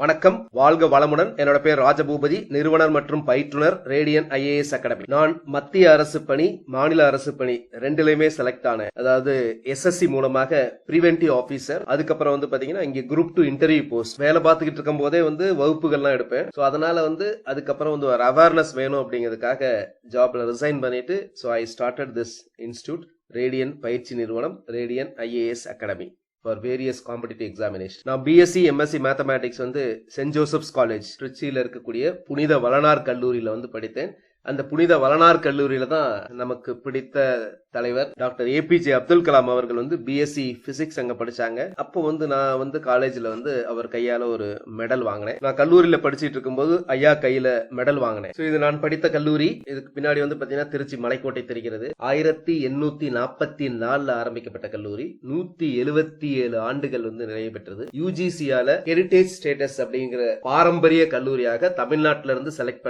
வணக்கம், வாழ்க வளமுடன். என்னோட பேர் ராஜபூபதி, நிறுவனர் மற்றும் பயிற்றுனர், ரேடியன் ஐஏஎஸ் அகாடமி. நான் மத்திய அரசு பணி, மாநில அரசு பணி ரெண்டுலயுமே செலக்ட் ஆனேன். அதாவது எஸ்எஸ்சி மூலமாக பிரிவென்டிவ் ஆபீசர், அதுக்கப்புறம் பாத்தீங்கன்னா இங்க குரூப் 2 இன்டர்வியூ போஸ்ட் வேலை பார்த்துக்கிட்டு இருக்கும் போதே வகுப்புகள்லாம் எடுப்பேன். ஸோ அதனால அதுக்கப்புறம் ஒரு அவேர்னஸ் வேணும் அப்படிங்கிறதுக்காக ஜாப்ல ரிசைன் பண்ணிட்டு I started this institute, Radian பயிற்சி நிறுவனம், Radian IAS academy for various competitive examination. நான் BSc MSc mathematics saint Joseph's college திருச்சியில இருக்கக்கூடிய புனித வளனார் கல்லூரியில படித்தேன். அந்த புனித வளனார் கல்லூரியில தான் நமக்கு பிடித்த தலைவர் டாக்டர் ஏபிஜே அப்துல் கலாம் அவர்கள் பிஎஸ்சி பிசிக்ஸ் அங்க படிச்சாங்க. அப்போ நான் காலேஜ்ல அவர் கையால ஒரு மெடல் வாங்கினேன். நான் கல்லூரியில படிச்சிட்டு இருக்கும்போது ஐயா கையில மெடல் வாங்கினேன். இது நான் படித்த கல்லூரி. இதுக்கு பின்னாடி பாத்தீங்கன்னா திருச்சி மலைக்கோட்டை தெரிகிறது. 1844 ஆரம்பிக்கப்பட்ட கல்லூரி 177 ஆண்டுகள் நிறைவு பெற்றது. யூஜிசியால ஹெரிடேஜ் ஸ்டேட்டஸ் அப்படிங்கிற பாரம்பரிய கல்லூரியாக தமிழ்நாட்டில இருந்து செலக்ட்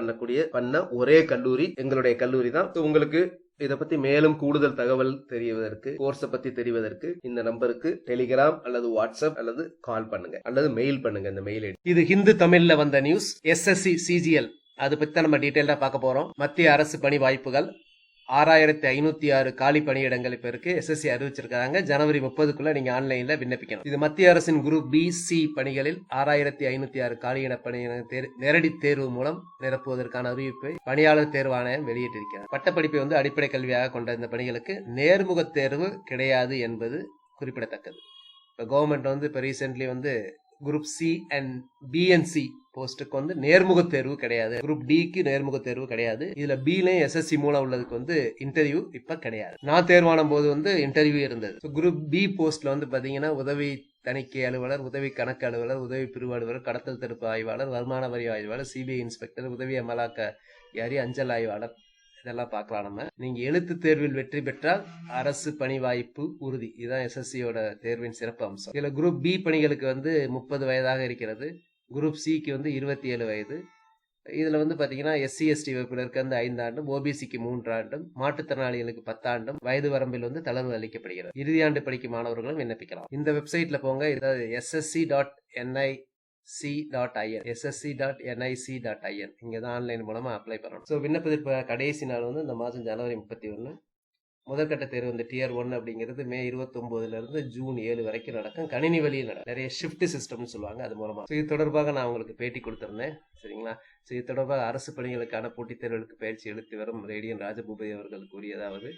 பண்ண ஒரே கல்லூரி எங்களுடைய கல்லூரி தான். உங்களுக்கு இதை பத்தி மேலும் கூடுதல் தகவல் தெரிவதற்கு, கோர்ஸை பத்தி தெரிவதற்கு இந்த நம்பருக்கு டெலிகிராம் அல்லது வாட்ஸ்அப் அல்லது கால் பண்ணுங்க அல்லது மெயில் பண்ணுங்க. இந்த மெயில் ஐடி. இது ஹிந்து தமிழ்ல வந்த நியூஸ். எஸ்எஸ்சி சிஜிஎல் அதை பத்தி தான் நம்ம டீடைலா பார்க்க போறோம். மத்திய அரசு பணி வாய்ப்புகள் 6506 காலி பணியிடங்கள் இப்ப இருக்கு. எஸ்எஸ்சி அறிவிச்சிருக்காங்க. ஜனவரி 30க்குள்ள நீங்க ஆன்லைன்ல விண்ணப்பிக்கணும். இது மத்திய அரசின் குரூப் பி சி பணிகளில் 6506 காலியிட பணியிட நேரடி தேர்வு மூலம் நிரப்புவதற்கான அறிவிப்பை பணியாளர் தேர்வு ஆணையம் வெளியிட்டிருக்கிறார். பட்டப்படிப்பை அடிப்படை கல்வியாக கொண்ட இந்த பணிகளுக்கு நேர்முக தேர்வு கிடையாது என்பது குறிப்பிடத்தக்கது. இப்ப கவர்மெண்ட் இப்ப recently group C and B and C போஸ்டுக்கு நேர்முக தேர்வு கிடையாது. குரூப் டிக்கு நேர்முக தேர்வு கிடையாது. இதுல பிலையும் எஸ்எஸ்சி மூலம் உள்ளதுக்கு இன்டர்வியூ இப்ப கிடையாது. நான் தேர்வான போது இன்டர்வியூ இருந்தது. குரூப் பி போஸ்ட்ல பாத்தீங்கன்னா உதவி தணிக்கை அலுவலர், உதவி கணக்கு அலுவலர், உதவி பிரிவு அலுவலர், கடத்தல் தடுப்பு ஆய்வாளர், வருமான வரி ஆய்வாளர், சிபிஐ இன்ஸ்பெக்டர், உதவி அமலாக்க அதிகாரி, அஞ்சல் ஆய்வாளர், இதெல்லாம் பார்க்கலாம். நம்ம நீங்க எழுத்து தேர்வில் வெற்றி பெற்றால் அரசு பணி வாய்ப்பு உறுதி. இதுதான் எஸ்எஸ்சியோட தேர்வின் சிறப்பு அம்சம். இதுல குரூப் பி பணிகளுக்கு 30 வயதாக இருக்கிறது. குரூப் சிக்கு 27 வயது. இதுல பாத்தீங்கன்னா எஸ்சி எஸ்டி வகுப்பினருக்கு 5 ஆண்டும், ஓபிசிக்கு 3 ஆண்டும், மாற்றுத்திறனாளிகளுக்கு 10 ஆண்டும் வயது வரம்பில் தளர்வு அளிக்கப்படுகிறது. இறுதியாண்டு படிக்கும் மாணவர்களும் விண்ணப்பிக்கலாம். இந்த வெப்சைட்ல போங்க. ssc.nic.in ssc.nic.in இங்கதான் ஆன்லைன் மூலமா அப்ளை பண்ணணும். விண்ணப்பத்திற்கு கடைசி நாள் இந்த மாதம் ஜனவரி 31. முதற்கட்ட தேர்வு டியர் 1 அப்படிங்கிறது மே 29 இருந்து ஜூன் 7 வரைக்கும் நடக்கும். கணினி வழியில் நடக்கும். நிறைய ஷிஃப்ட் சிஸ்டம்னு சொல்லுவாங்க, அது மூலமா. இது தொடர்பாக நான் உங்களுக்கு பேட்டி கொடுத்திருந்தேன். சரிங்களா? இது தொடர்பாக அரசு பணிகளுக்கான போட்டித் தேர்வுகளுக்கு பயிற்சி எடுத்து வரும் ரேடியன் ராஜபூபதி அவர்கள் கூறியதாவது,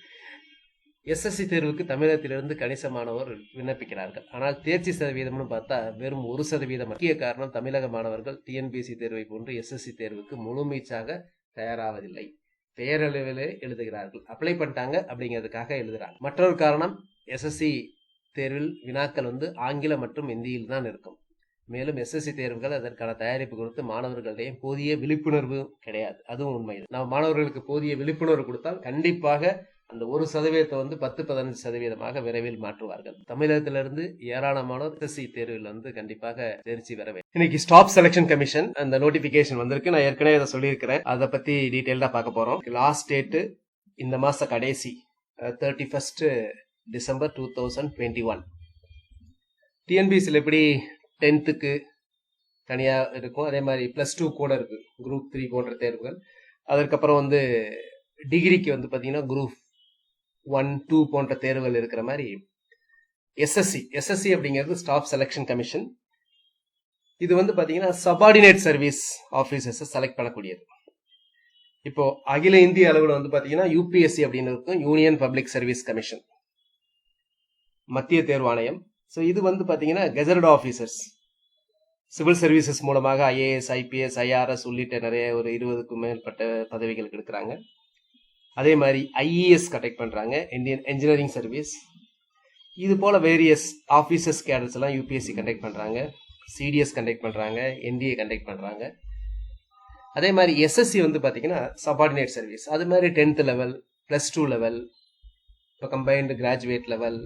எஸ்எஸ்சி தேர்வுக்கு தமிழகத்திலிருந்து கணிசமானவர் விண்ணப்பிக்கிறார்கள். ஆனால் தேர்ச்சி சதவீதம்னு பார்த்தா வெறும் 1%. முக்கிய காரணம் தமிழக மாணவர்கள் டிஎன்பிஎஸ்சி தேர்வை போன்று எஸ்எஸ்சி தேர்வுக்கு முழுமீச்சாக தயாராவதில்லை. பெயரளவிலே எழுதுகிறார்கள். அப்ளை பண்ணிட்டாங்க அப்படிங்கிறதுக்காக எழுதுறாங்க. மற்றொரு காரணம், எஸ்எஸ்சி தேர்வில் வினாக்கள் ஆங்கிலம் மற்றும் இந்தியில் தான் இருக்கும். மேலும் எஸ்எஸ்சி தேர்வுகள் அதற்கான தயாரிப்பு கொடுத்து மாணவர்களிடையே போதிய விழிப்புணர்வு கிடையாது. அதுவும் உண்மை. நம்ம மாணவர்களுக்கு போதிய விழிப்புணர்வு கொடுத்தால் கண்டிப்பாக அந்த 1% 10-15% விரைவில் மாற்றுவார்கள். தமிழகத்திலிருந்து ஏராளமானோர் எஸ்எஸ்சி தேர்வில் கண்டிப்பாக தேர்ச்சி பெற வேண்டும். இன்னைக்கு ஸ்டாப் செலக்ஷன் கமிஷன் அந்த நோட்டிபிகேஷன் வந்திருக்கு. நான் ஏற்கனவே அதை சொல்லியிருக்கிறேன். அதை பத்தி டீடைல்டா பார்க்க போறோம். லாஸ்ட் டேட் இந்த மாச கடைசி 31st December 2021. டிஎன்பிஎஸ்சியில் எப்படி 10th தனியா இருக்கும், அதே மாதிரி +2 கூட இருக்கு. குரூப் 3 போன்ற தேர்வுகள். அதற்கப்புறம் டிகிரிக்கு பாத்தீங்கன்னா குரூப் 1, 2 போன்ற தேர்வுகள் இருக்கிற மாதிரி எஸ்எஸ்சி அப்படிங்கிறது ஸ்டாஃப் செலக்ஷன் கமிஷன். இது பாத்தீங்கன்னா சபார்டினேட் சர்வீஸ் ஆபீசர்ஸ் செலக்ட் பண்ணக்கூடியது. இப்போ அகில இந்திய அளவில் பாத்தீங்கன்னா யூபிஎஸ்சி அப்படின்னு இருக்கும், யூனியன் பப்ளிக் சர்வீஸ் கமிஷன், மத்திய தேர்வு ஆணையம். இது பாத்தீங்கன்னா கெசட்டட் ஆபீசர்ஸ் சிவில் சர்வீசஸ் மூலமாக ஐஏஎஸ், ஐபிஎஸ், ஐஆர்எஸ் உள்ளிட்ட நிறைய ஒரு 20க்கும் மேற்பட்ட பதவிகளுக்கு எடுக்கிறாங்க. அதே மாதிரி ஐஇஎஸ் கண்டக்ட் பண்றாங்க, இந்தியன் என்ஜினியரிங் சர்வீஸ். இது போல வேரியஸ் ஆபீசர்ஸ் கேடர்ஸ் எல்லாம் யூபிஎஸ்சி கண்டக்ட் பண்றாங்க, சிடிஎஸ் கண்டக்ட் பண்றாங்க, என்டிஏ கண்டக்ட் பண்றாங்க. அதே மாதிரி எஸ்எஸ்சி பாத்தீங்கன்னா சபார்டினேட் சர்வீஸ். அது மாதிரி 10th லெவல், +2 லெவல், இப்போ combined graduate level,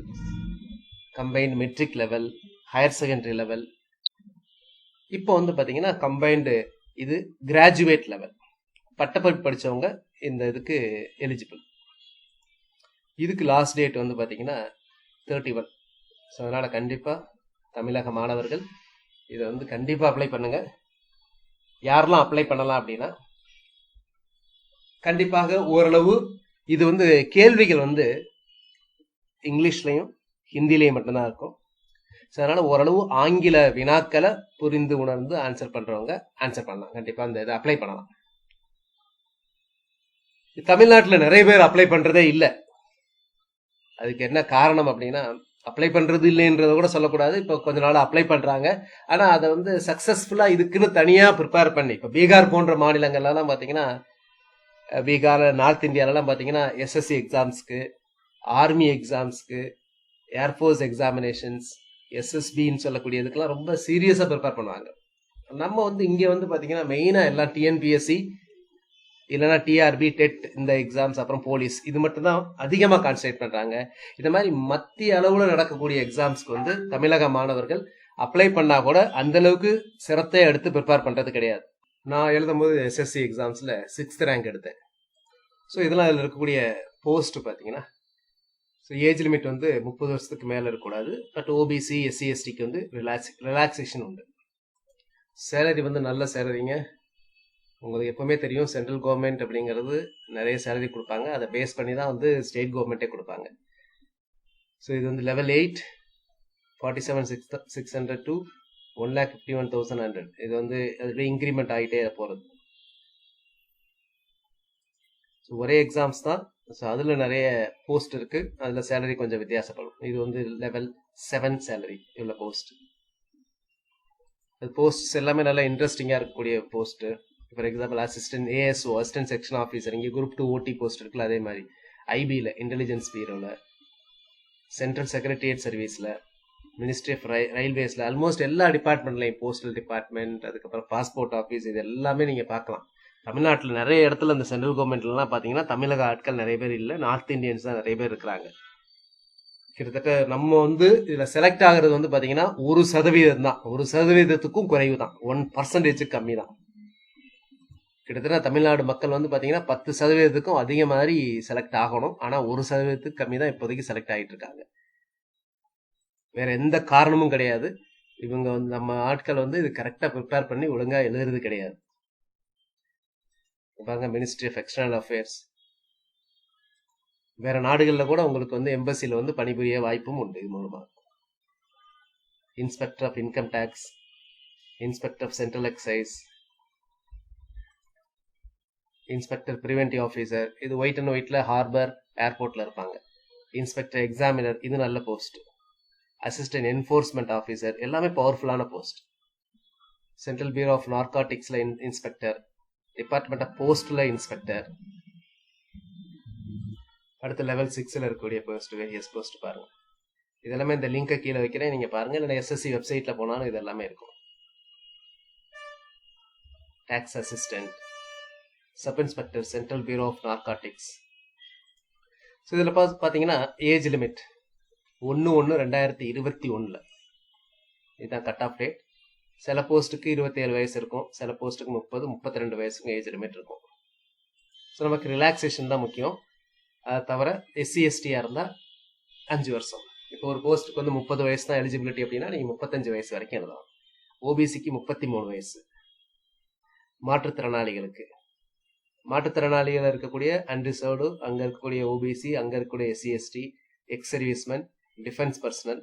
combined matric level, higher secondary level. இப்போ பாத்தீங்கன்னா கம்பைன்டு இது கிராஜுவேட் லெவல். பட்டப்படிப்பு படிச்சவங்க இந்த இதுக்கு எலிஜிபிள். இதுக்கு லாஸ்ட் டேட் பாத்தீங்கன்னா 31. அதனால கண்டிப்பா தமிழக மாணவர்கள் இதை வந்து கண்டிப்பாக அப்ளை பண்ணுங்க. யாரெல்லாம் அப்ளை பண்ணலாம் அப்படின்னா, கண்டிப்பாக ஓரளவு இது வந்து கேள்விகள் வந்து இங்கிலீஷ்லையும் ஹிந்திலையும் மட்டும்தான் இருக்கும். ஸோ அதனால ஓரளவு ஆங்கில வினாக்களை புரிந்து உணர்ந்து ஆன்சர் பண்றவங்க ஆன்சர் பண்ணலாம். கண்டிப்பா இந்த இதை அப்ளை பண்ணலாம். தமிழ்நாட்டில் நிறைய பேர் அப்ளை பண்றதே இல்லை. அதுக்கு என்ன காரணம் அப்படின்னா, அப்ளை பண்றது இல்லைன்றத கூட சொல்லக்கூடாது. இப்போ கொஞ்ச நாள் அப்ளை பண்றாங்க, ஆனா அதை வந்து சக்சஸ்ஃபுல்லா இதுக்குன்னு தனியா ப்ரிப்பேர் பண்ணி, இப்போ பீகார் போன்ற மாநிலங்கள்லாம் பாத்தீங்கன்னா, பீகார் நார்த் இந்தியாலலாம் பாத்தீங்கன்னா எஸ்எஸ்சி எக்ஸாம்ஸ்க்கு, ஆர்மி எக்ஸாம்ஸ்க்கு, ஏர்ஃபோர்ஸ் எக்ஸாமினேஷன்ஸ், எஸ்எஸ்பின்னு சொல்லக்கூடியதுக்கெல்லாம் ரொம்ப சீரியஸா ப்ரிப்பேர் பண்ணுவாங்க. நம்ம வந்து இங்க வந்து பாத்தீங்கன்னா மெயினா எல்லாம் டிஎன்பிஎஸ்சி இல்லைன்னா டிஆர்பி, டெட் இந்த எக்ஸாம்ஸ், அப்புறம் போலீஸ், இது மட்டும் தான் அதிகமாக கான்சன்ட்ரேட் பண்றாங்க. இந்த மாதிரி மத்திய அளவில் நடக்கக்கூடிய எக்ஸாம்ஸ்க்கு வந்து தமிழக மாணவர்கள் அப்ளை பண்ணா கூட அந்த அளவுக்கு சிரத்தை எடுத்து ப்ரிப்பேர் பண்றது கிடையாது. நான் எழுதும் போது எஸ்எஸ்சி எக்ஸாம்ஸ்ல 6th ரேங்க் எடுத்தேன். ஸோ இதெல்லாம் அதில் இருக்கக்கூடிய போஸ்ட் பார்த்தீங்கன்னா, ஸோ ஏஜ் லிமிட் வந்து 30 வருஷத்துக்கு மேலே இருக்கக்கூடாது. பட் ஓபிசி, எஸ்சி, எஸ்டிக்கு வந்து ரிலாக்ஸேஷன் உண்டு. சேலரி வந்து நல்ல சேலரிங்க. உங்களுக்கு எப்பவுமே தெரியும், சென்ட்ரல் கவர்மெண்ட் அப்படிங்கிறது நிறைய சேலரி கொடுப்பாங்க. அதை பேஸ் பண்ணி தான் வந்து ஸ்டேட் கவர்மெண்ட்டே கொடுப்பாங்க. ஸோ இது வந்து லெவல் 8 47,600 to 1,51,100. இது வந்து அது இன்க்ரிமெண்ட் ஆகிட்டே போகிறது. ஸோ ஒரே எக்ஸாம்ஸ் தான். ஸோ அதில் நிறைய போஸ்ட் இருக்கு. அதில் சேலரி கொஞ்சம் வித்தியாசப்படும். இது வந்து லெவல் 7 சேலரி உள்ள போஸ்ட். அது போஸ்ட்ஸ் எல்லாமே நல்லா இன்ட்ரெஸ்டிங்காக இருக்கக்கூடிய post. For example assistant ASO, assistant section officer, இங்கே குரூப் 2 ஓடி போஸ்ட் இருக்குல்ல, அதே மாதிரி ஐபியில், இன்டெலிஜென்ஸ் பீரோவில், சென்ட்ரல் செக்ரட்டரியேட் சர்வீஸில், மினிஸ்ட்ரி ஆஃப் ரயில்வேஸில், ஆல்மோஸ்ட் எல்லா டிபார்ட்மெண்ட்லையும், போஸ்டல் டிபார்ட்மெண்ட், அதுக்கப்புறம் பாஸ்போர்ட் ஆஃபீஸ், இது எல்லாமே நீங்கள் பார்க்கலாம். தமிழ்நாட்டில் நிறைய இடத்துல இந்த சென்ட்ரல் கவர்மெண்ட்லாம் பார்த்தீங்கன்னா தமிழக ஆட்கள் நிறைய பேர் இல்லை, நார்த் இந்தியன்ஸ் தான் நிறைய பேர் இருக்கிறாங்க. கிட்டத்தட்ட நம்ம வந்து இதில் செலக்ட் ஆகிறது வந்து பார்த்தீங்கன்னா 1% தான். 1%த்துக்கும் குறைவு தான், 1% கம்மி தான். கிட்டத்தட்ட தமிழ்நாடு மக்கள் வந்து பார்த்தீங்கன்னா 10%க்கும் அதிக மாதிரி செலக்ட் ஆகணும். ஆனால் 1%த்துக்கு கம்மி தான் இப்போதைக்கு செலக்ட் ஆகிட்டு இருக்காங்க. வேற எந்த காரணமும் கிடையாது. இவங்க வந்து நம்ம ஆட்கள் வந்து இது கரெக்டாக ப்ரிப்பேர் பண்ணி ஒழுங்காக எழுதுறது கிடையாது. பாருங்க, மினிஸ்ட்ரி ஆஃப் எக்ஸ்டர்னல் அஃபேர்ஸ். வேற நாடுகளில் கூட உங்களுக்கு வந்து எம்பசியில் வந்து பணிபுரிய வாய்ப்பும் உண்டு இது மூலமாக. Inspector of income tax, inspector of central excise, inspector preventive officer, இது ஒயிட் அண்ட் ஒயிட்ல ஹார்பர் ஏர்போர்ட்ல இருப்பாங்க. இன்ஸ்பெக்டர் எக்ஸாமினர், இது நல்ல போஸ்ட். அசிஸ்டன்ட் என்ஃபோர்ஸ்மெண்ட் ஆஃபீஸர், எல்லாமே பவர்ஃபுல்லான போஸ்ட். சென்ட்ரல் பியூரோ ஆஃப் நார்காட்டிக்ஸ்ல இன்ஸ்பெக்டர், டிபார்ட்மெண்ட் ஆஃப் போஸ்ட்ல இன்ஸ்பெக்டர். அடுத்த லெவல் 6ல் இருக்கக்கூடிய போஸ்ட், வேரியஸ் போஸ்ட் பாருங்க. இதெல்லாமே இந்த லிங்கை கீழே வைக்கிறேன், நீங்க பாருங்க. இல்லைன்னா எஸ்எஸ்சி வெப்சைட்ல போனாலும் இது எல்லாமே இருக்கும். Tax assistant, sub inspector, central bureau of narcotics. So இதில் பார்த்தீங்கன்னா ஏஜ் லிமிட் 1/1/2021 இதுதான் கட் ஆஃப் டேட். சில போஸ்ட்டுக்கு 27 வயசு இருக்கும், சில போஸ்ட்டுக்கு 30, 32 வயசுக்கும் ஏஜ் லிமிட் இருக்கும். ஸோ நமக்கு ரிலாக்ஸேஷன் தான் முக்கியம். அதை தவிர எஸ்சி எஸ்டியாக இருந்தால் 5 வருஷம். இப்போ ஒரு போஸ்ட்டுக்கு வந்து 30 வயசு தான் எலிஜிபிலிட்டி அப்படின்னா நீங்கள் 35 வயசு வரைக்கும் எழுதலாம். ஓபிசிக்கு 33 வயசு. மாற்றுத்திறனாளிகள் இருக்கக்கூடிய அன்ரிசர்வ்டு, அங்கே இருக்கக்கூடிய ஓபிசி, அங்கே இருக்கக்கூடிய SC ST, ex serviceman, defence personnel,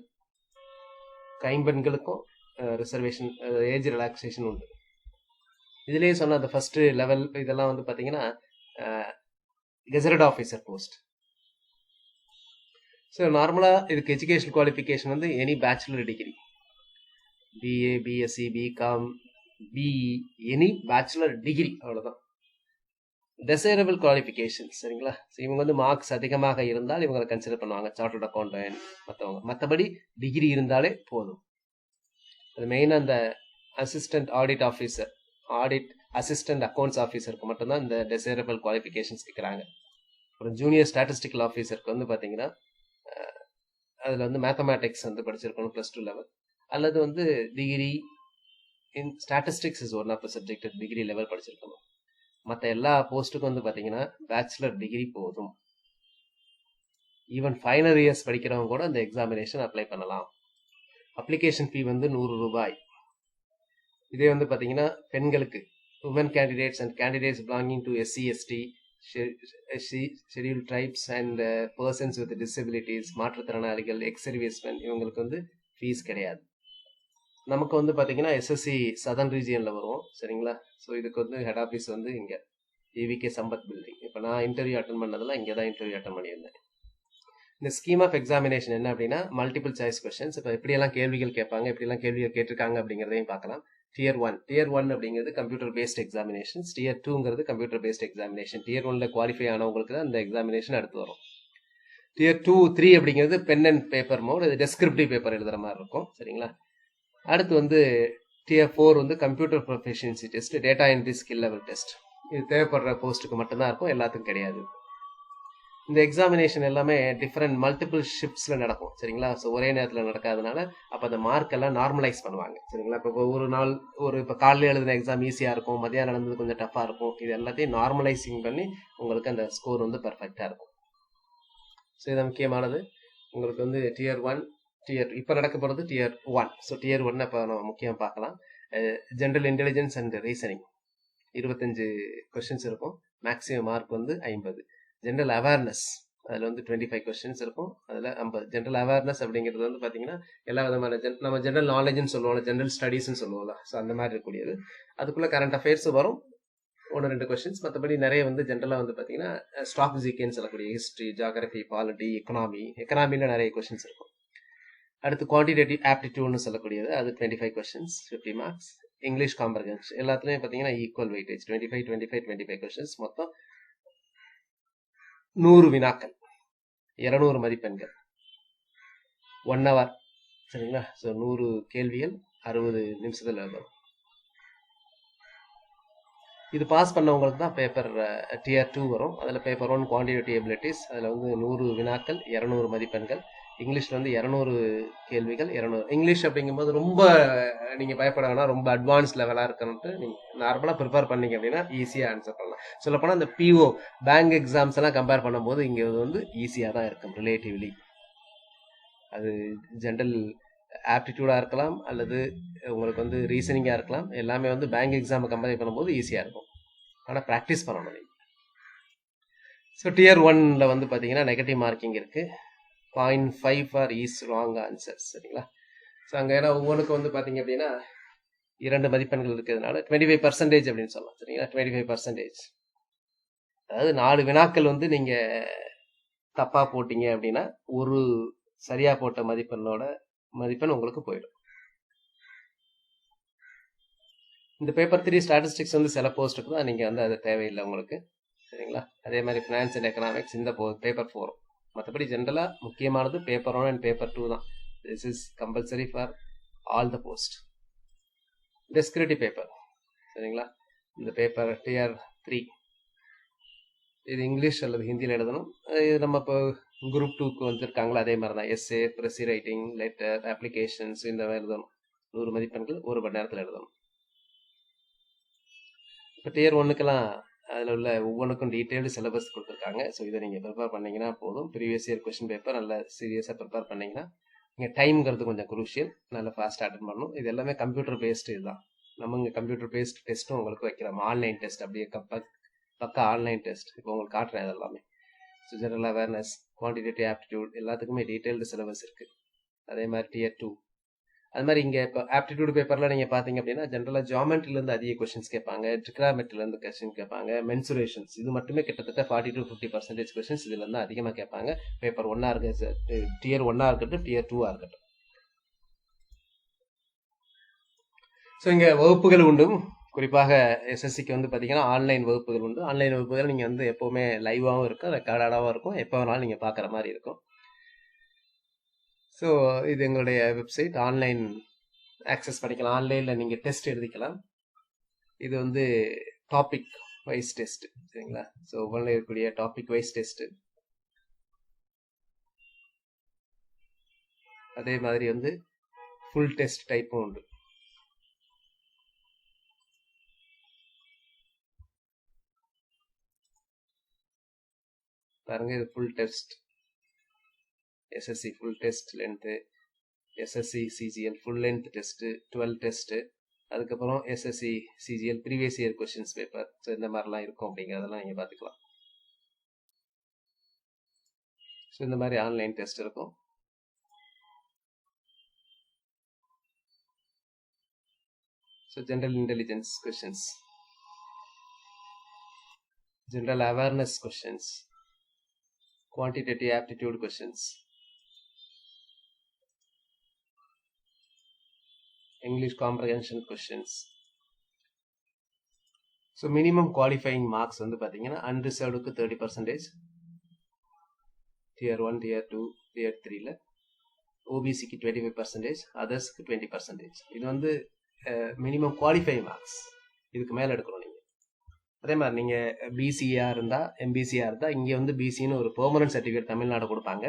கைம்பெண்களுக்கும் ரிசர்வேஷன், ஏஜ் ரிலாக்ஸேஷன் உண்டு. இதுலேயே சொன்ன அந்த ஃபர்ஸ்ட் லெவல் இதெல்லாம் வந்து பார்த்தீங்கன்னா கெசட்டட் ஆஃபீஸர் போஸ்ட். ஸோ நார்மலாக இதுக்கு எஜுகேஷன் குவாலிஃபிகேஷன் வந்து any bachelor degree, BA, BSc, BCom, BE, any bachelor degree, அவ்வளோதான். டெசைரபிள் குவாலிஃபிகேஷன், சரிங்களா? ஸோ இவங்க வந்து மார்க்ஸ் அதிகமாக இருந்தால் இவங்களை கன்சிடர் பண்ணுவாங்க, சார்ட்டர்ட் அக்கௌண்டன்ட் மற்றவங்க. மற்றபடி டிகிரி இருந்தாலே போதும். அது மெயினாக இந்த assistant audit officer, audit assistant accounts ஆஃபீஸருக்கு மட்டும்தான் இந்த டெசைரபிள் குவாலிஃபிகேஷன்ஸ் கேட்குறாங்க. அப்புறம் ஜூனியர் ஸ்டாட்டிஸ்டிக்கல் ஆஃபீஸருக்கு வந்து பார்த்தீங்கன்னா அதில் வந்து மேத்தமேட்டிக்ஸ் வந்து படிச்சிருக்கணும் +2 லெவல், அல்லது வந்து degree in statistics is one of the subject, degree level படிச்சிருக்கணும். மற்ற எல்லா போஸ்ட்டுக்கும் வந்து பார்த்தீங்கன்னா பேச்சுலர் டிகிரி போதும். ஈவன் ஃபைனல் இயர்ஸ் படிக்கிறவங்க கூட இந்த எக்ஸாமினேஷன் அப்ளை பண்ணலாம். அப்ளிகேஷன் ஃபீ வந்து 100 ரூபாய். இதே வந்து பார்த்தீங்கன்னா பெண்களுக்கு women candidates and candidates belonging to SC ST schedule tribes and persons with disabilities, மாற்றுத்திறனாளிகள், எக்ஸ் சர்வீஸ்மென், இவங்களுக்கு வந்து ஃபீஸ் கிடையாது. நமக்கு வந்து பார்த்தீங்கன்னா எஸ்எஸ்சி சதர்ன் ரீஜியனில் வரும், சரிங்களா. ஸோ இதுக்கு வந்து ஹெட் ஆஃபீஸ் வந்து இங்கே EVK சம்பத் பில்டிங். இப்போ நான் இன்டர்வியூ அட்டன் பண்ணதெல்லாம் இங்கே தான் இன்டர்வியூ அட்டன் பண்ணியிருந்தேன். இந்த ஸ்கீம் ஆஃப் எக்ஸாமினேஷன் என்ன அப்படின்னா மல்டிபிள் சாய்ஸ் கொஸ்டின்ஸ். இப்போ எப்படியெல்லாம் கேள்விகள் கேட்பாங்க, எப்படியெல்லாம் கேள்விகள் கேட்டிருக்காங்க அப்படிங்கிறதையும் பார்க்கலாம். Tier 1 அப்படிங்கிறது கம்ப்யூட்டர் பேஸ்ட் எக்ஸாமினேஷன்ஸ். Tier 2ங்கிறது கம்ப்யூட்டர் பேஸ்ட் எக்ஸாமினேஷன். Tier 1ல குவாலிஃபை ஆனவங்களுக்கு தான் இந்த எக்ஸாமினேஷன் அடுத்து வரும். Tier 2, 3 அப்படிங்கிறது பென் அண்ட் பேப்பர் மோட், இது டெஸ்கிரிப்டிவ் பேப்பர் எழுதுற மாதிரி இருக்கும், சரிங்களா. அடுத்து வந்து Tier 4 வந்து computer proficiency test, data entry skill level test. இது தேவைப்படுற போஸ்ட்டுக்கு மட்டும்தான் இருக்கும், எல்லாத்துக்கும் கிடையாது. இந்த எக்ஸாமினேஷன் எல்லாமே டிஃப்ரெண்ட் மல்டிபிள் ஷிஃப்ட்ஸில் நடக்கும், சரிங்களா. ஸோ ஒரே நேரத்தில் நடக்காதனால அப்போ அந்த மார்க் எல்லாம் நார்மலைஸ் பண்ணுவாங்க, சரிங்களா. இப்போ ஒரு நாள் இப்போ காலையில் எழுதின எக்ஸாம் ஈஸியாக இருக்கும், மதியானம் நடந்தது கொஞ்சம் டஃப்பாக இருக்கும். இது எல்லாத்தையும் நார்மலைசிங் பண்ணி உங்களுக்கு அந்த ஸ்கோர் வந்து பர்ஃபெக்டாக இருக்கும். ஸோ இது முக்கியமானது. உங்களுக்கு வந்து Tier 1, இப்போ நடக்க போகிறது Tier 1. ஸோ Tier 1 இப்போ நம்ம முக்கியம் பார்க்கலாம். General intelligence and reasoning 25 questions இருக்கும். மேக்ஸிமம் மார்க் வந்து 50. ஜென்ரல் அவேர்னஸ் அதில் வந்து 25 கொஸ்டின்ஸ் இருக்கும், அதில் 50. ஜென்ரல் அவேர்னஸ் அப்படிங்கிறது வந்து பார்த்தீங்கன்னா எல்லா விதமான நம்ம ஜென்ரல் நாலேஜ்னு சொல்லுவோம்ல, ஜென்ரல் ஸ்டடீஸ்ன்னு சொல்லுவோம்ல, ஸோ அந்த மாதிரி இருக்கக்கூடியது. அதுக்குள்ளே கரண்ட் அஃபேர்ஸ் வரும், 1-2 கொஸ்டின்ஸ். மற்றபடி நிறைய வந்து ஜென்ரலாக வந்து பார்த்தீங்கன்னா ஸ்டாக் ஜிகேன்னு சொல்லக்கூடிய ஹிஸ்ட்ரி, ஜியாகிரபி, பாலிட்டி, எக்கனாமியில் நிறைய கொஸ்டின்ஸ் இருக்கும். அடுத்து குவான்டிடேட்டிவ் ஆப்டிடியூட்னு சொல்லக்கூடியது, அது 25 கொஸ்டின்ஸ், 50 மார்க்ஸ். இங்கிலீஷ் காம்ப்ரஹென்ஷ் எல்லாத்துலேயும் பார்த்தீங்கன்னா ஈக்குவல் வெயிட்டேஜ் 25 கொஸ்டின்ஸ், மொத்தம் 100 வினாக்கள், 200 மதிப்பெண்கள், 1 hour, சரிங்களா. ஸோ 100 கேள்விகள் 60 நிமிஷத்தில் எழுதணும். இது பாஸ் பண்ணவங்களுக்கு தான் பேப்பர் Tier 2 வரும். அதில் பேப்பர் 1 குவான்டிடேட்டிவ் எபிலிட்டிஸ், அதில் வந்து 100 வினாக்கள், 200 மதிப்பெண்கள். இங்கிலீஷில் வந்து 200 கேள்விகள், 200. இங்கிலீஷ் அப்படிங்கும்போது ரொம்ப நீங்கள் பயப்பட வேணாம், ரொம்ப அட்வான்ஸ் லெவலாக இருக்கணும்ட்டு நீங்கள் நார்மலாக ப்ரிப்பேர் பண்ணீங்க அப்படின்னா ஈஸியாக ஆன்சர் பண்ணலாம். சொல்லப்போனால் இந்த PO பேங்க் எக்ஸாம்ஸ் எல்லாம் கம்பேர் பண்ணும்போது இங்கே வந்து ஈஸியாக தான் இருக்கும் ரிலேட்டிவ்லி. அது ஜென்ரல் ஆப்டிடியூடாக இருக்கலாம் அல்லது உங்களுக்கு வந்து ரீசனிங்காக இருக்கலாம், எல்லாமே வந்து பேங்க் எக்ஸாமை கம்பேர் பண்ணும்போது ஈஸியாக இருக்கும். ஆனால் ப்ராக்டிஸ் பண்ணணும் நீங்கள். ஸோ Tier 1ல் வந்து பார்த்தீங்கன்னா நெகட்டிவ் மார்க்கிங் இருக்குது, 0.5 ஃபார் ஈச் ராங் ஆன்சர், சரிங்களா. ஸோ அங்கே ஏன்னா ஒவ்வொன்றுக்கு வந்து பார்த்தீங்க அப்படின்னா 2 மதிப்பெண்கள் இருக்கிறதுனால 25% அப்படின்னு சொல்லலாம், சரிங்களா. 25%, அதாவது 4 வினாக்கள் வந்து நீங்கள் தப்பாக போட்டீங்க அப்படின்னா ஒரு சரியாக போட்ட மதிப்பெண் உங்களுக்கு போயிடும். இந்த பேப்பர் 3 ஸ்டாட்டிஸ்டிக்ஸ் வந்து சில போஸ்ட்டுக்கு தான், நீங்கள் வந்து அது தேவையில்லை உங்களுக்கு, சரிங்களா. அதே மாதிரி ஃபினான்ஸ் அண்ட் எக்கனாமிக்ஸ் இந்த பேப்பர் 4. மற்றபடி ஜென்ரலாக முக்கியமானது பேப்பர் 1 அண்ட் பேப்பர் 2 தான். This is compulsory for all the post. Descriptive paper, சரிங்களா. இந்த பேப்பர் Tier 3 இது இங்கிலீஷ் அல்லது ஹிந்தியில் எழுதணும். இது நம்ம இப்போ Group 2க்கு வந்துருக்காங்களா அதே மாதிரி தான். Essay, precis writing, letter, applications இந்த மாதிரி எழுதணும். 100 மதிப்பெண்கள் 1 மணி நேரத்தில் எழுதணும். இப்போ Tier 1க்கெல்லாம் அதில் உள்ள ஒவ்வொன்றுக்கும் டீட்டெயில்டு சிலபஸ் கொடுத்துருக்காங்க. ஸோ இதை நீங்கள் ப்ரிப்பேர் பண்ணிங்கன்னா போதும். ப்ரீவியஸ் இயர் கொஸ்டின் பேப்பர் நல்லா சீரியஸாக ப்ரிப்பேர் பண்ணிங்கன்னா, இங்கே டைம்ங்கிறது கொஞ்சம் குரூஷியல், நல்லா ஃபாஸ்ட்டாக அட்டன் பண்ணணும். இது எல்லாமே கம்ப்யூட்டர் பேஸ்டு. இதுதான் நம்ம இங்கே கம்ப்யூட்டர் பேஸ்ட் டெஸ்ட்டும் உங்களுக்கு வைக்கிறோம், ஆன்லைன் டெஸ்ட். அப்படியே பக்கா ஆன்லைன் டெஸ்ட் இப்போ உங்களுக்கு காட்டுறேன். இது எல்லாமே so general awareness, quantitative aptitude எல்லாத்துக்குமே டீட்டெயில்டு சிலபஸ் இருக்குது. அதே மாதிரி Tier 2 அது மாதிரி இங்கே இப்போ ஆப்டிடியூட் பேப்பரில் நீங்கள் பார்த்தீங்க அப்படின்னா ஜென்ரலாக ஜியாமெட்ரிலேருந்து அதிக கொஸ்டின்ஸ் கேட்பாங்க, ட்ரிக்னாமெட்ரிலேருந்து கொஸ்டின் கேட்பாங்க, மென்சுரேஷன்ஸ் இது மட்டுமே கிட்டத்தட்ட 40 to 50% கொஸ்டின்ஸ் இதுலேருந்து அதிகமாக கேட்பாங்க. பேப்பர் 1 இருக்குது, Tier 1 இருக்கட்டும், Tier 2 இருக்கட்டும். ஸோ இங்கே வகுப்புகள் உண்டு. குறிப்பாக எஸ்எஸ்சிக்கு வந்து பார்த்தீங்கன்னா ஆன்லைன் வகுப்புகள் உண்டு. ஆன்லைன் வகுப்புகள் நீங்கள் வந்து எப்போவுமே லைவாகவும் இருக்கும், ரெக்கார்டாகவும் இருக்கும், எப்போ வேணாலும் நீங்கள் பார்க்குற மாதிரி இருக்கும். ஸோ இது எங்களுடைய வெப்சைட், ஆன்லைன் ஆக்சஸ் பண்ணிக்கலாம். ஆன்லைனில் நீங்கள் டெஸ்ட் எழுதிக்கலாம். இது வந்து டாபிக் வைஸ் டெஸ்ட், சரிங்களா. ஸோ ஒவ்வொன்றில் இருக்கக்கூடிய டாபிக் வைஸ் டெஸ்ட்டு. அதே மாதிரி வந்து ஃபுல் டெஸ்ட் டைப்பும் உண்டு. பாருங்க, இது full test, SSC full test length, SSC CGL full length test, 12 test, அதுக்கப்புறம் SSC CGL previous year questions paper. So இந்த மாதிரிலாம் இருக்கும் அப்படிங்கிறதெல்லாம் நீங்கள் பார்த்துக்கலாம். ஸோ இந்த மாதிரி ஆன்லைன் டெஸ்ட் இருக்கும். So general intelligence questions, general awareness questions, quantitative aptitude questions, English comprehension questions. So minimum qualifying marks வந்து பார்த்தீங்கன்னா unreservedக்கு 30%, tier 1, tier 2, tier 3ல OBCக்கு 25%, othersக்கு 20%. இது வந்து minimum qualifying marks. இதுக்கு மேலே எடுக்கணும் நீங்கள். அதே மாதிரி நீங்கள் பிசிஆர் இருந்தால், எம்பிசிஆர் இருந்தால், இங்கே வந்து பிசின்னு ஒரு பெர்மனன்ட் சர்டிஃபிகேட் தமிழ்நாடு கொடுப்பாங்க.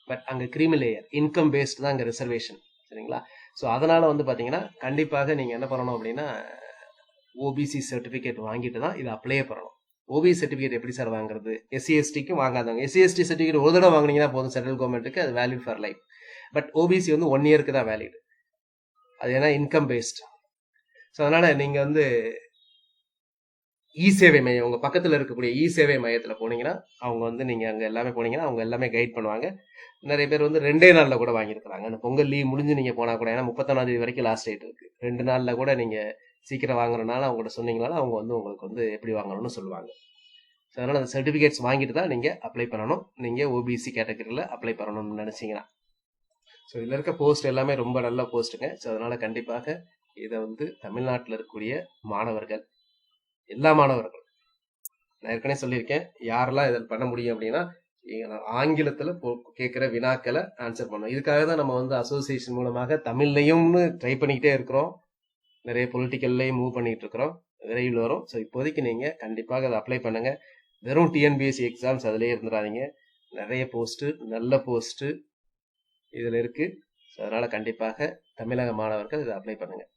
பட் அங்கே கிரீமி லேயர் இன்கம் பேஸ்டு தான் அங்கே ரிசர்வேஷன். சரிங்களா? ஸோ அதனால் வந்து பார்த்தீங்கன்னா கண்டிப்பாக நீங்கள் என்ன பண்ணணும் அப்படின்னா ஓபிசி சர்டிஃபிகேட் வாங்கிட்டு தான் இதை அப்ளை பண்ணணும். ஓபிசி சர்டிஃபிகேட் எப்படி சார் வாங்குறது? எஸ்சிஎஸ்டிக்கும் வாங்காதவங்க. எஸ்சிஎஸ்டி சர்டிஃபிகேட் ஒரு தடவை வாங்கினீங்கன்னா போதும், சென்ட்ரல் கவர்மெண்ட்டுக்கு அது valid for life. But OBC வந்து 1 இயருக்கு தான் வேலிட். அது ஏன்னா இன்கம் பேஸ்ட். ஸோ அதனால் நீங்கள் வந்து இ-சேவை மையம், உங்கள் பக்கத்தில் இருக்கக்கூடிய இ-சேவை மையத்தில் போனீங்கன்னா அவங்க வந்து நீங்கள் அங்கே எல்லாமே போனீங்கன்னா அவங்க எல்லாமே கைட் பண்ணுவாங்க. நிறைய பேர் வந்து 2 நாளில் கூட வாங்கியிருக்கிறாங்க. அந்த பொங்கல் லீவ் முடிஞ்சு நீங்கள் போனால் கூட, ஏன்னா 31 வரைக்கும் லாஸ்ட் டேட் இருக்குது. 2 நாளில் கூட நீங்கள் சீக்கிரம் வாங்குறதுனால அவங்கள்ட்ட சொன்னீங்கனாலும் அவங்க வந்து உங்களுக்கு வந்து எப்படி வாங்கணும்னு சொல்லுவாங்க. ஸோ அதனால் அந்த சர்டிஃபிகேட்ஸ் வாங்கிட்டு தான் நீங்கள் அப்ளை பண்ணணும். நீங்கள் ஓபிசி கேட்டகரியில் அப்ளை பண்ணணும்னு நினச்சிங்கன்னா. ஸோ இதில் இருக்க போஸ்ட் எல்லாமே ரொம்ப நல்ல போஸ்ட்டுங்க. ஸோ அதனால் கண்டிப்பாக இதை வந்து தமிழ்நாட்டில் இருக்கக்கூடிய மாணவர்கள், எல்லா மாணவர்களும், நான் ஏற்கனவே சொல்லியிருக்கேன், யாரெல்லாம் இதில் பண்ண முடியும் அப்படின்னா ஆங்கிலத்தில் கேட்குற வினாக்களை ஆன்சர் பண்ணணும். இதுக்காக தான் நம்ம வந்து அசோசியேஷன் மூலமாக தமிழ்லையும்னு ட்ரை பண்ணிக்கிட்டே இருக்கிறோம். நிறைய பொலிட்டிக்கல்லையும் மூவ் பண்ணிகிட்டு இருக்கிறோம். விரைவில் வரும். ஸோ இப்போதைக்கு நீங்கள் கண்டிப்பாக அதை அப்ளை பண்ணுங்கள். வெறும் டிஎன்பிஎஸ்சி எக்ஸாம்ஸ் அதிலே இருந்துடாதீங்க. நிறைய போஸ்ட்டு, நல்ல போஸ்ட்டு இதில் இருக்குது. ஸோ அதனால் கண்டிப்பாக தமிழக மாணவர்கள் இதை அப்ளை பண்ணுங்கள்.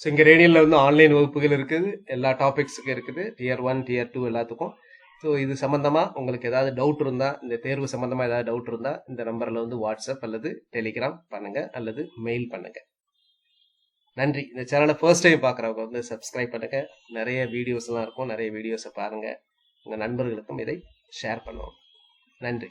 ஸோ இங்கே ரேடியனில் வந்து ஆன்லைன் வகுப்புகள் இருக்குது, எல்லா டாபிக்ஸுக்கும் இருக்குது, tier 1 tier 2 எல்லாத்துக்கும். ஸோ இது சம்மந்தமாக உங்களுக்கு ஏதாவது டவுட் இருந்தால், இந்த தேர்வு சம்மந்தமாக ஏதாவது டவுட் இருந்தால் இந்த நம்பரில் வந்து வாட்ஸ்அப் அல்லது டெலிகிராம் பண்ணுங்கள் அல்லது மெயில் பண்ணுங்கள். நன்றி. இந்த சேனலை ஃபர்ஸ்ட் டைம் பார்க்குறவங்க வந்து சப்ஸ்கிரைப் பண்ணுங்கள். நிறைய வீடியோஸ்லாம் இருக்கும், நிறைய வீடியோஸை பாருங்கள். உங்கள் நண்பர்களுக்கும் இதை ஷேர் பண்ணுவோம். நன்றி.